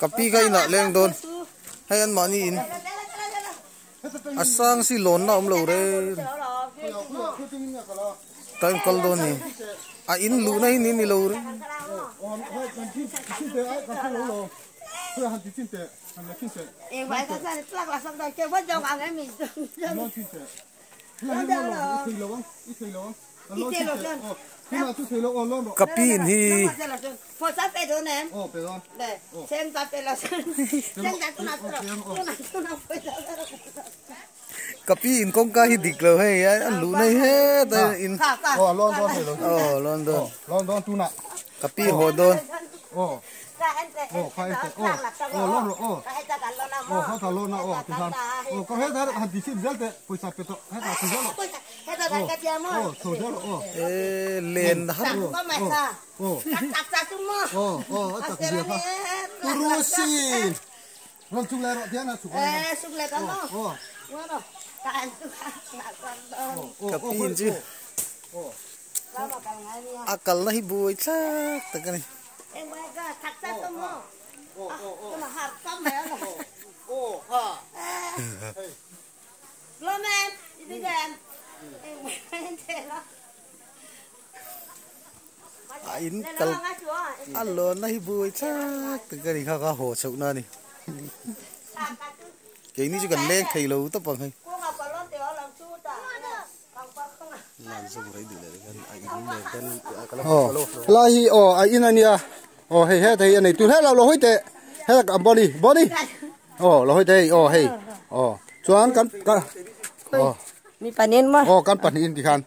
Kapi kai na leng don hay ăn mani in asang si lon na lo re time kal don ni a in lu na hin ni lo re kapi ni kapi in kong ka hi dik lo hay an lu nei he ta in London tu na kapi ho don khai lon ro ha ta lon na tu san ko he da han di sin zel te poisa peto he ta tu zel so zel len ha ta tu mo ta ku dia ha turusin ron tu le ro dia na tu su le ka no kapin chứ akal na hibuy sak tagani in kal allo na hibuy sak tagani kha ho chau na ni cái này chỉ cần lên thầy lâu tập bằng hay là hi ai in anh ya hey hey thầy này tôi hết là lo hôi tệ hết là cầm body lo hôi tệ hey choán cắn mi panen mà cắn panen thì khan